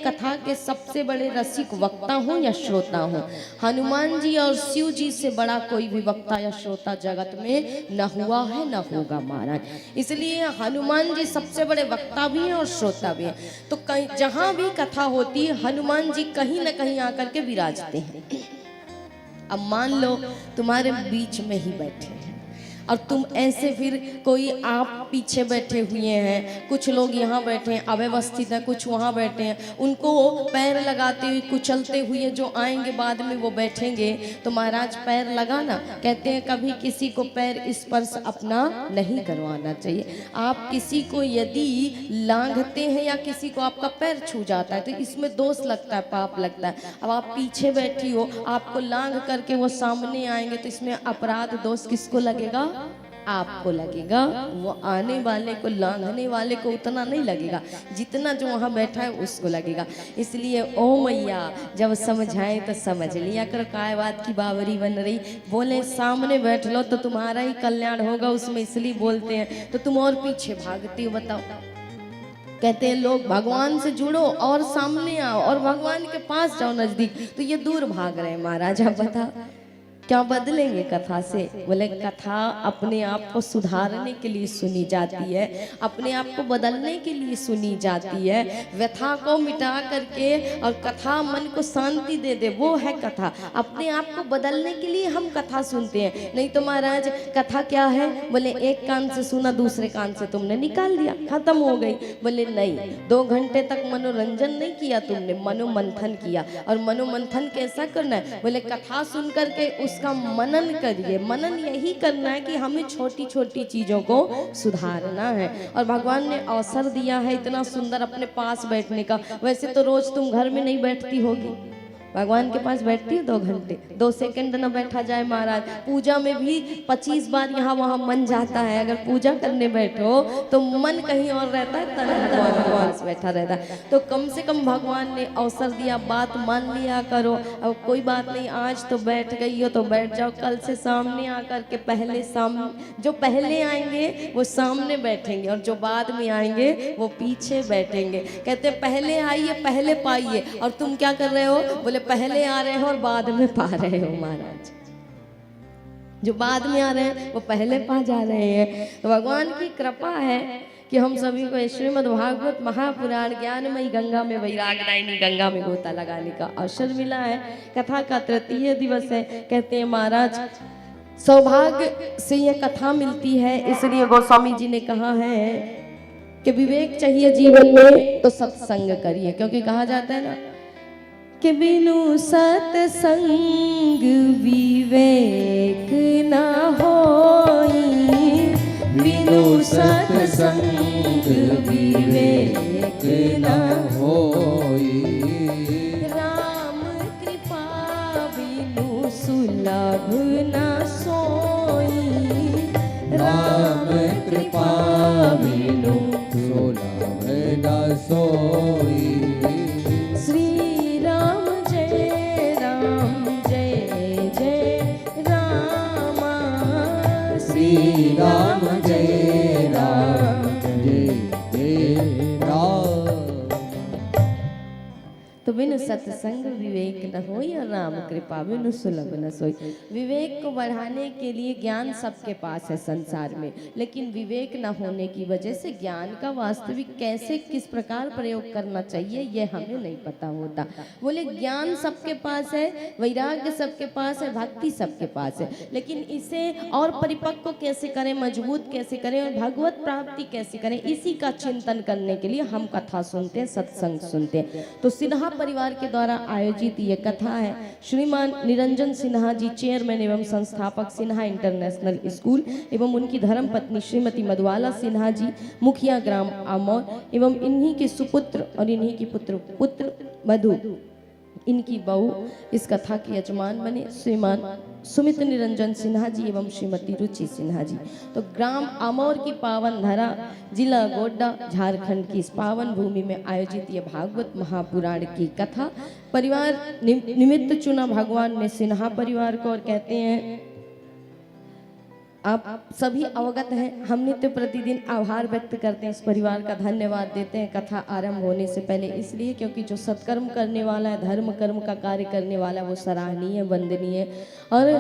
कथा के सबसे बड़े रसिक वक्ता हो या श्रोता हो, हनुमान जी और शिव जी से बड़ा कोई भी वक्ता या श्रोता जगत में न हुआ है न होगा महाराज। इसलिए हनुमान जी सबसे बड़े वक्ता भी हैं और श्रोता भी हैं। तो कहीं जहां भी कथा होती है हनुमान जी कहीं न कहीं आकर के विराजते हैं। अब मान लो तुम्हारे बीच में ही बैठे हैं और तुम ऐसे फिर कोई आप पीछे बैठे हुए हैं, कुछ लोग यहाँ बैठे हैं अव्यवस्थित हैं, कुछ वहाँ बैठे हैं, उनको पैर लगाते हुए कुचलते हुए जो आएंगे बाद में वो बैठेंगे, तो महाराज पैर लगाना कहते हैं कभी किसी को पैर स्पर्श अपना नहीं करवाना चाहिए। आप किसी को यदि लांघते हैं या किसी को आपका पैर छू जाता है तो इसमें दोष लगता है, पाप लगता है। अब आप पीछे बैठी हो, आपको लांघ करके वो सामने आएंगे तो इसमें अपराध दोष किसको लगेगा? आपको लगेगा। वो आने वाले को, लांघने वाले को उतना नहीं लगेगा जितना जो वहाँ बैठा है उसको लगेगा। इसलिए ओ मैया जब समझाए तो समझ लिया करो, काय बात की बावरी बन रही। बोले सामने बैठ लो तो तुम्हारा ही कल्याण होगा उसमें, इसलिए बोलते हैं, तो तुम और पीछे भागती हो। बताओ, कहते हैं लोग भगवान से जुड़ो और सामने आओ और भगवान के पास जाओ नजदीक, तो ये दूर भाग रहे हैं। महाराज आप बताओ क्या बदलेंगे कथा से? बोले कथा अपने आप को सुधारने के लिए सुनी जाती है, अपने आप को बदलने के लिए सुनी जाती है। व्यथा को मिटा करके और कथा मन को शांति दे दे, वो है कथा। अपने आप को बदलने के लिए हम कथा सुनते हैं। नहीं तो महाराज कथा क्या है? बोले एक कान से सुना दूसरे कान से तुमने निकाल दिया, खत्म हो गई। बोले नहीं, 2 घंटे तक मनोरंजन नहीं किया तुमने, मनोमंथन किया। और मनोमंथन कैसा करना है? बोले कथा सुन करके उसका मनन करिए। मनन यही करना है कि हमें छोटी छोटी चीजों को सुधारना है। और भगवान ने अवसर दिया है इतना सुंदर अपने पास बैठने का। वैसे तो रोज तुम घर में नहीं बैठती होगी, भगवान के पास बैठती है 2 घंटे, 2 सेकंड न बैठा जाए महाराज। पूजा में भी 25 बार यहाँ वहाँ मन जाता है। अगर पूजा करने बैठो तो मन कहीं और रहता है, तन भगवान के पास बैठा रहता है। तो कम से कम भगवान ने अवसर दिया, बात मान लिया करो। अब कोई बात नहीं, आज तो बैठ गई हो तो बैठ जाओ, कल से सामने आकर के पहले सामने, जो पहले आएंगे वो सामने बैठेंगे और जो बाद में आएंगे वो पीछे बैठेंगे। कहते पहले आइए पहले पाइए। और तुम क्या कर रहे हो? बोले पहले आ रहे हो और बाद में पा रहे हो। महाराज जो बाद में आ रहे हैं वो पहले पा जा रहे हैं। तो भगवान की कृपा है कि हम सभी को श्रीमद् भागवत महापुराण ज्ञानमयी गंगा में वैरागदायिनी गंगा में गोता लगाने का अवसर मिला है। कथा का 3य दिवस है। कहते हैं महाराज सौभाग्य से यह कथा मिलती है, इसलिए गोस्वामी जी ने कहा है कि विवेक चाहिए जीवन में तो सत्संग करिए। क्योंकि कहा जाता है ना कि बिनु सत्संग विवेक न होई, बिनु सत्संग विवेक न होई। राम कृपा बिनु सुलभ न सोई, राम कृपा बिनु सुलभ न सोई। राम जय राम जय जय राम। तो बिनु सत्संग विवेक न होई और राम कृपा बिनु सुलभ न सोई। विवेक को बढ़ाने के लिए ज्ञान सबके पास है संसार में, लेकिन विवेक न होने की वजह से ज्ञान का वास्तविक कैसे किस प्रकार प्रयोग करना चाहिए ये हमें नहीं पता होता। बोले ज्ञान सबके पास है, वैराग्य सबके पास है, भक्ति सबके पास है, लेकिन इसे और परिपक्व कैसे करें, मजबूत कैसे करें और भगवत प्राप्ति कैसे करें, इसी का चिंतन करने के लिए हम कथा सुनते हैं, सत्संग सुनते हैं। तो सिन्हा परिवार के द्वारा आयोजित ये कथा है। श्रीमान निरंजन सिन्हा जी चेयरमैन एवं संस्थापक सिन्हा इंटरनेशनल स्कूल एवं उनकी धर्म पत्नी श्रीमती मधुबाला सिन्हा जी मुखिया ग्राम आमोर एवं इन्हीं के सुपुत्र और इन्हीं की पुत्र मधु, इनकी बहू इस कथा के यजमान बने श्रीमान सुमित निरंजन सिन्हा जी एवं श्रीमती रुचि सिन्हा जी। तो ग्राम आमोर की पावन धरा जिला गोड्डा झारखंड की इस पावन भूमि में आयोजित ये भागवत महापुराण की कथा परिवार निमित्त चुना भगवान ने सिन्हा परिवार को और कहते हैं आप सभी अवगत हैं। हम नित्य प्रतिदिन आभार व्यक्त करते हैं, इस परिवार का धन्यवाद देते हैं कथा आरंभ होने से पहले, इसलिए क्योंकि जो सत्कर्म करने वाला है, धर्म कर्म का कार्य करने वाला है, वो सराहनीय वंदनीय। और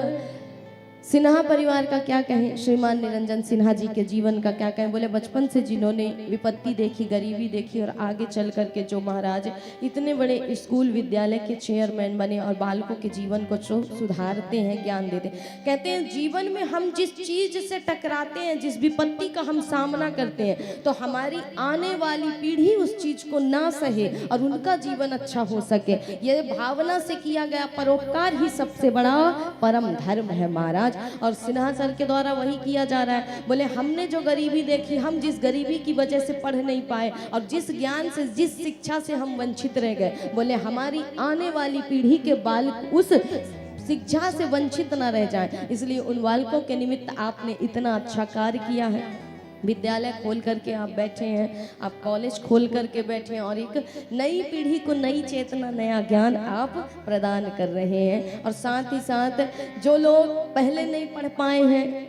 सिन्हा परिवार का क्या कहें, श्रीमान निरंजन सिन्हा जी के जीवन का क्या कहें। बोले बचपन से जिन्होंने विपत्ति देखी, गरीबी देखी, और आगे चल करके जो महाराज इतने बड़े स्कूल विद्यालय के चेयरमैन बने और बालकों के जीवन को जो सुधारते हैं, ज्ञान देते हैं। कहते हैं जीवन में हम जिस चीज से टकराते हैं, जिस विपत्ति का हम सामना करते हैं, तो हमारी आने वाली पीढ़ी उस चीज को ना सहे और उनका जीवन अच्छा हो सके, ये भावना से किया गया परोपकार ही सबसे बड़ा परम धर्म है महाराज। और सिन्हा सर के द्वारा वही किया जा रहा है। बोले हमने जो गरीबी देखी, हम जिस गरीबी की वजह से पढ़ नहीं पाए और जिस ज्ञान से, जिस शिक्षा से हम वंचित रह गए, बोले हमारी आने वाली पीढ़ी के बालक उस शिक्षा से वंचित न रह जाएं, इसलिए उन बालकों के निमित्त आपने इतना अच्छा कार्य किया है। विद्यालय खोल करके आप बैठे हैं, आप कॉलेज खोल करके बैठे हैं और एक नई पीढ़ी को नई चेतना, नया ज्ञान आप प्रदान कर रहे हैं। और साथ ही साथ जो लोग पहले नहीं पढ़ पाए हैं,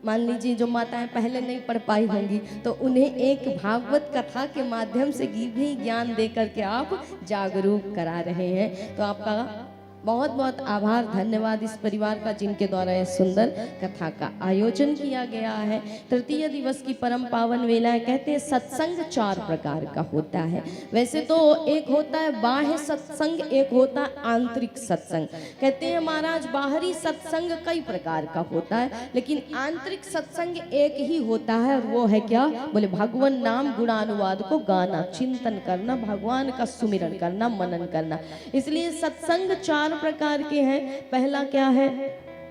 मान लीजिए जो माताएं पहले नहीं पढ़ पाई होंगी, तो उन्हें एक भागवत कथा के माध्यम से भी ज्ञान दे करके आप जागरूक करा रहे हैं। तो आपका बहुत बहुत आभार, धन्यवाद इस परिवार का जिनके द्वारा यह सुंदर कथा का आयोजन किया गया है। तृतीय दिवस की परम पावन वेला है। कहते हैं सत्संग 4 प्रकार का होता है। वैसे तो एक होता है बाह्य सत्संग, एक होता है आंतरिक सत्संग। कहते हैं महाराज बाहरी सत्संग कई प्रकार का होता है, लेकिन आंतरिक सत्संग एक ही होता है, और वो है क्या? बोले भगवान नाम गुणानुवाद को गाना, चिंतन करना, भगवान का सुमिरन करना, मनन करना। इसलिए सत्संग 4 प्रकार के हैं। पहला क्या है?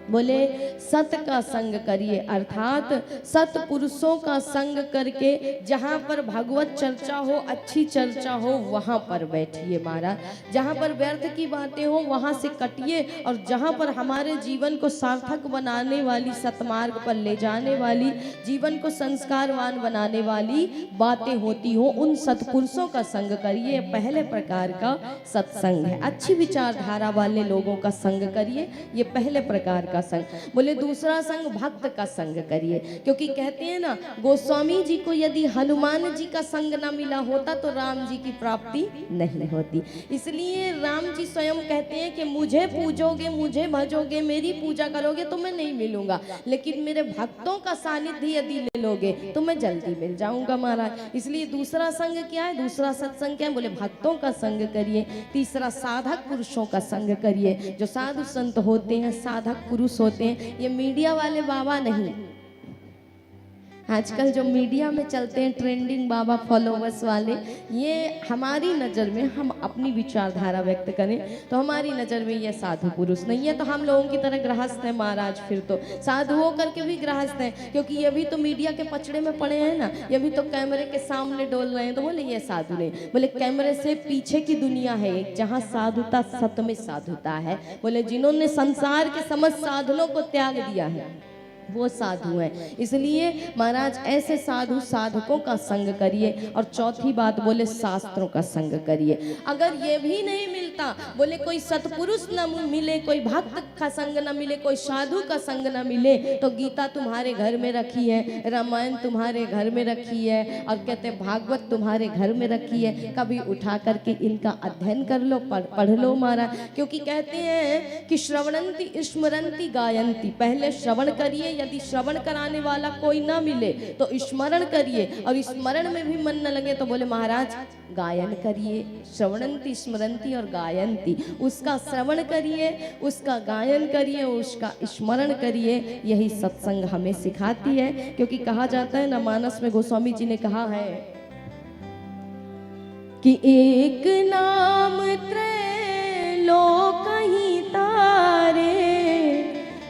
बोले सत का संग करिए, अर्थात सत पुरुषों का संग करके जहाँ पर भगवत चर्चा हो, अच्छी चर्चा हो, वहाँ पर बैठिए महाराज। जहाँ पर व्यर्थ की बातें हो वहाँ से कटिए, और जहाँ पर हमारे जीवन को सार्थक बनाने वाली, सतमार्ग पर ले जाने वाली, जीवन को संस्कारवान बनाने वाली बातें होती हो, उन सतपुरुषों का संग करिए। पहले प्रकार का सत्संग है। अच्छी विचारधारा वाले लोगों का संग करिए, ये पहले प्रकार का संग। बोले दूसरा संग भक्त का संग करिए, क्योंकि कहते हैं ना, गोस्वामी जी को यदि हनुमान जी का संग ना मिला होता तो राम जी की प्राप्ति नहीं होती। इसलिए राम जी स्वयं कहते हैं कि मुझे पूजोगे, मुझे भजोगे, मेरी पूजा करोगे तो मैं नहीं मिलूंगा, लेकिन मेरे भक्तों का सानिध्य यदि ले लोगे तो मैं जल्दी मिल जाऊंगा महाराज। इसलिए दूसरा संग क्या है? दूसरा सत्संग क्या है? बोले भक्तों का संग करिए। तीसरा साधक पुरुषों का संग करिए। जो साधु संत होते हैं, साधक पुरुष होते हैं, ये मीडिया वाले बाबा नहीं। आजकल जो मीडिया में चलते हैं ट्रेंडिंग बाबा, फॉलोवर्स वाले, ये हमारी नज़र में, हम अपनी विचारधारा व्यक्त करें तो हमारी नज़र में ये साधु पुरुष नहीं है। तो हम लोगों की तरह गृहस्थ है महाराज, फिर तो साधुओं करके भी गृहस्थ हैं, क्योंकि ये भी तो मीडिया के पचड़े में पड़े हैं ना, ये भी तो कैमरे के सामने डोल रहे हैं। तो बोले ये साधु नहीं, बोले कैमरे से पीछे की दुनिया है एक, जहाँ साधुता सत में साधुता है। बोले जिन्होंने संसार के समस्त साधनों को त्याग दिया है वो साधु हैं। इसलिए महाराज ऐसे साधु साधकों का संग करिए। और चौथी बात बोले शास्त्रों का संग करिए। अगर ये भी नहीं मिलता, बोले कोई सतपुरुष न मिले, कोई भक्त का संग न मिले, कोई साधु का संग न मिले, तो गीता तुम्हारे घर में रखी है, रामायण तुम्हारे घर में रखी है, और कहते हैं भागवत तुम्हारे घर में रखी है। कभी उठा करके इनका अध्ययन कर लो, पढ़ लो महाराज। क्योंकि कहते हैं कि श्रवणंती स्मरंती गायंती, पहले श्रवण करिए, यदि श्रवण कराने वाला कोई ना मिले तो स्मरण करिए, और स्मरण में भी मन न लगे तो बोले महाराज गायन करिए। श्रवणंती स्मरंती और गायंती, उसका श्रवण करिए, उसका गायन करिए, उसका स्मरण करिए। यही सत्संग हमें सिखाती है। क्योंकि कहा जाता है ना, मानस में गोस्वामी जी ने कहा है कि एक नाम त्रैलोक ही तारे,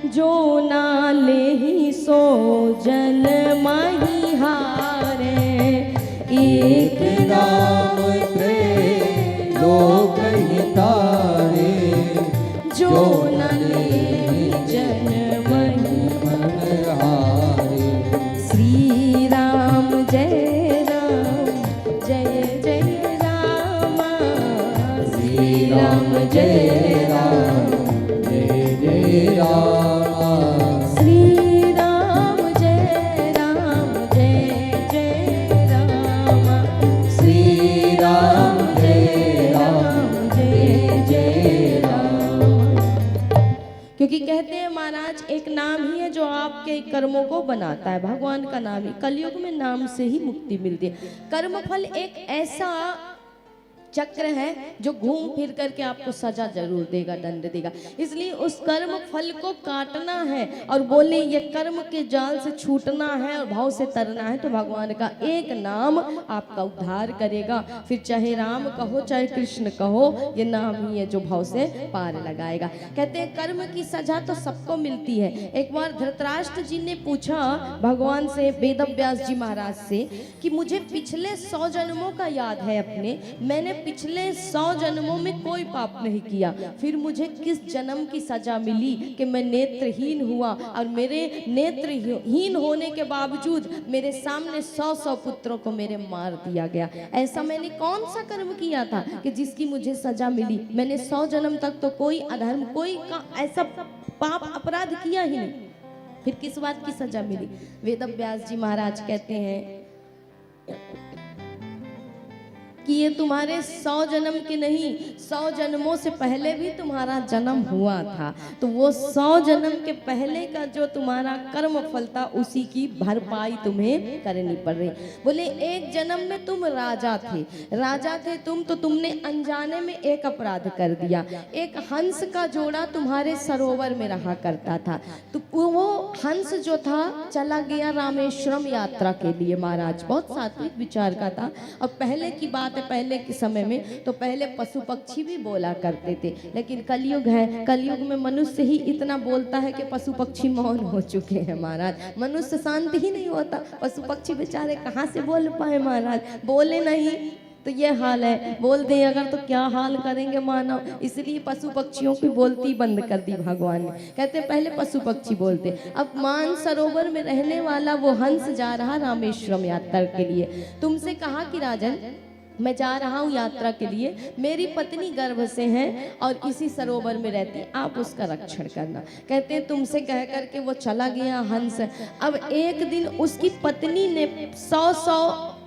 जो नाले ही सो जन माही हारे। एक नाम त्रैलोक ही तारे, जो नाले ही जन माही हारे। श्री राम जय राम, जय जय राम, श्री राम जय राम, जय जय राम, श्री राम कहते हैं महाराज एक नाम ही है जो आपके कर्मों को बनाता है, भगवान का नाम ही। कलयुग में नाम से ही मुक्ति मिलती है। कर्मफल एक ऐसा चक्र है जो घूम फिर करके आपको सजा जरूर देगा, दंड देगा। इसलिए उस कर्म फल को काटना है और बोले ये कर्म के जाल से छूटना है और भाव से तरना है, तो भगवान का एक नाम आपका उद्धार करेगा। फिर चाहे राम कहो चाहे कृष्ण कहो, ये नाम ही है जो भाव से पार लगाएगा। कहते हैं कर्म की सजा तो सबको मिलती है। एक बार धृतराष्ट्र जी ने पूछा भगवान से, वेदव्यास जी महाराज से, कि मुझे पिछले 100 जन्मों का याद है अपने, मैंने पिछले 100 जन्मों में कोई पाप नहीं किया, फिर मुझे किस जन्म की सजा मिली कि मैं नेत्रहीन हुआ और मेरे नेत्रहीन होने के बावजूद मेरे सामने 100 पुत्रों को मेरे मार दिया गया। ऐसा मैंने कौन सा कर्म किया था कि जिसकी मुझे सजा मिली? मैंने 100 जन्म तक तो कोई अधर्म, कोई का ऐसा पाप अपराध किया ही नहीं, फिर किस बात की सजा मिली? वेदव्यास जी महाराज कहते हैं कि ये तुम्हारे 100 जन्म के नहीं, 100 जन्मों से पहले भी तुम्हारा जन्म हुआ था, तो वो 100 जन्म के पहले का जो तुम्हारा कर्म फल था उसी की भरपाई तुम्हें करनी पड़ रही। बोले एक जन्म में तुम राजा थे तुम, तो तुमने अनजाने में एक अपराध कर दिया। एक हंस का जोड़ा तुम्हारे सरोवर में रहा करता था, तो वो हंस जो था चला गया रामेश्वरम यात्रा के लिए। महाराज बहुत सात्विक विचार का था। और पहले की बात, पहले के समय में तो पहले पशु पक्षी भी बोला करते थे, लेकिन कलयुग है, कलयुग में मनुष्य ही इतना बोलता है कि पशु पक्षी मौन हो चुके हैं। महाराज मनुष्य शांति ही नहीं होता, पशु पक्षी बेचारे कहाँ से बोल पाए महाराज, बोले नहीं तो ये हाल है, बोल दें अगर तो क्या हाल करेंगे मानव। इसलिए पशु पक्षियों की बोलती बंद कर दी भगवान ने। कहते पहले पशु पक्षी बोलते, अब मान सरोवर में रहने वाला वो हंस जा रहा रामेश्वरम यात्रा के लिए। तुमसे कहा कि राजन मैं जा रहा हूँ यात्रा के लिए, मेरी पत्नी गर्भ से है और इसी सरोवर में रहती, आप उसका रक्षण करना। कहते हैं तुमसे कह करके वो चला गया हंस। अब एक दिन उसकी पत्नी ने 100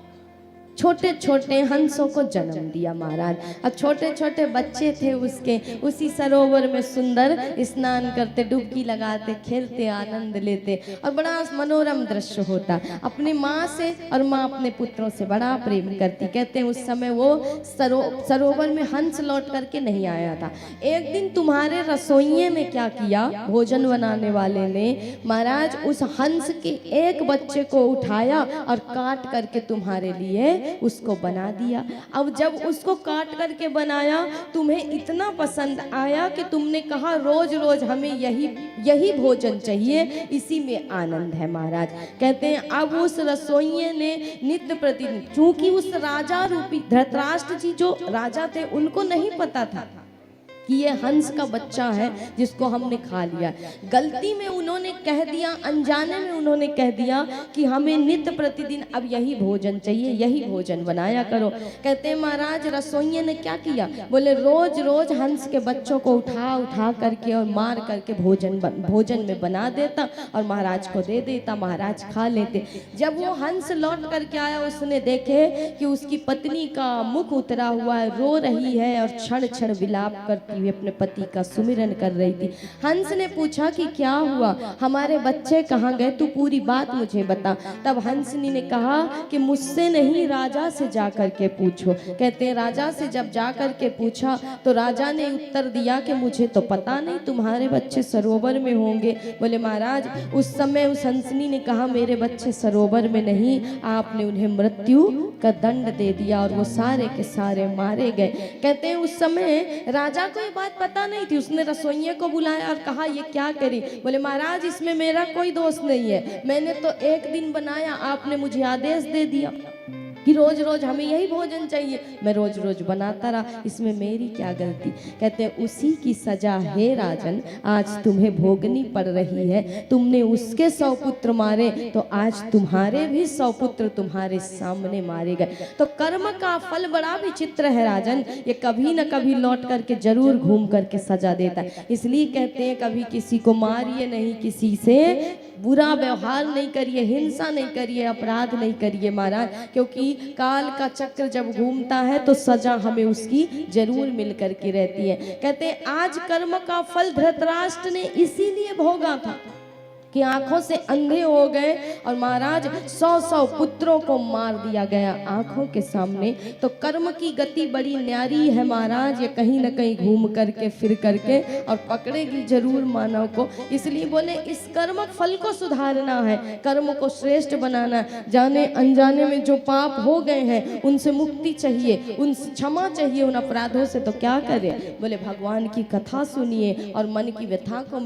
छोटे छोटे हंसों को जन्म दिया महाराज। और छोटे छोटे बच्चे थे उसके, उसी सरोवर में सुंदर स्नान करते, डुबकी लगाते, खेलते, आनंद लेते और बड़ा मनोरम दृश्य होता। अपनी माँ से और माँ अपने पुत्रों से बड़ा प्रेम करती। कहते हैं उस समय वो सरोवर में हंस लौट करके नहीं आया था। एक दिन तुम्हारे रसोइये ने क्या किया, भोजन बनाने वाले ने महाराज उस हंस के एक बच्चे को उठाया और काट करके तुम्हारे लिए उसको बना दिया। अब जब उसको काट करके बनाया, तुम्हें इतना पसंद आया कि तुमने कहा रोज रोज हमें यही भोजन चाहिए, इसी में आनंद है महाराज। कहते हैं अब उस रसोइये ने नित्य प्रतिदिन, चूंकि उस राजा रूपी धृतराष्ट्र जी जो राजा थे उनको नहीं पता था कि ये हंस का बच्चा है जिसको हमने खा लिया। गलती में उन्होंने कह दिया, अनजाने में उन्होंने कह दिया कि हमें नित्य प्रतिदिन अब यही भोजन चाहिए, यही भोजन बनाया करो। कहते हैं महाराज रसोइये ने क्या किया, बोले रोज रोज हंस के बच्चों को उठा करके और मार करके भोजन में बना देता और महाराज को दे देता, महाराज खा लेते। जब वो हंस लौट करके आया, उसने देखे कि उसकी पत्नी का मुख उतरा हुआ है, रो रही है और क्षण क्षण विलाप करती हुई अपने पति का सुमिरन कर रही थी। हंस ने पूछा कि क्या हुआ, हमारे बच्चे कहाँ गए, तू पूरी बात मुझे बता। तब हंसनी ने कहा कि मुझसे नहीं, राजा से जा करके पूछो। कहते हैं राजा से जब जा करके पूछा तो राजा ने उत्तर दिया कि मुझे तो पता नहीं, तुम्हारे बच्चे सरोवर में होंगे। बोले महाराज उस समय उस हंसनी ने कहा मेरे बच्चे सरोवर में नहीं, आपने उन्हें मृत्यु का दंड दे दिया और वो सारे के सारे मारे गए। कहते हैं उस समय राजा को ये बात पता नहीं थी। उसने रसोइये को बुलाया और कहा ये क्या करी। बोले महाराज इसमें मेरा कोई दोष नहीं है, मैंने तो एक दिन बनाया, आपने मुझे आदेश दे दिया कि रोज रोज हमें यही भोजन चाहिए, मैं रोज रोज बनाता रहा, इसमें मेरी क्या गलती। कहते हैं उसी की सजा है राजन आज तुम्हें भोगनी पड़ रही है। तुमने उसके 100 पुत्र मारे तो आज तुम्हारे भी 100 पुत्र तुम्हारे सामने मारे गए। तो कर्म का फल बड़ा विचित्र है राजन, ये कभी न कभी लौट करके जरूर घूम करके सजा देता है। इसलिए कहते हैं कभी किसी को मारिए नहीं, किसी से बुरा व्यवहार नहीं करिए, हिंसा नहीं करिए, अपराध नहीं करिए महाराज, क्योंकि काल का चक्र जब घूमता है तो सजा हमें उसकी जरूर मिल करके रहती है। कहते हैं आज कर्म का फल धृतराष्ट्र ने इसीलिए भोगा था कि आंखों से अंधे हो गए और महाराज 100 पुत्रों को मार दिया गया आंखों के सामने। तो कर्म की गति बड़ी न्यारी है महाराज, ये कहीं न कहीं घूम करके फिर करके और पकड़ेगी जरूर मानव को। इसलिए बोले इस कर्म फल को सुधारना है, कर्म को श्रेष्ठ बनाना है। जाने अनजाने में जो पाप हो गए हैं उनसे मुक्ति चाहिए, उनसे क्षमा चाहिए, उन अपराधों से। तो क्या करें? बोले भगवान की कथा सुनिए और मन की व्यथा को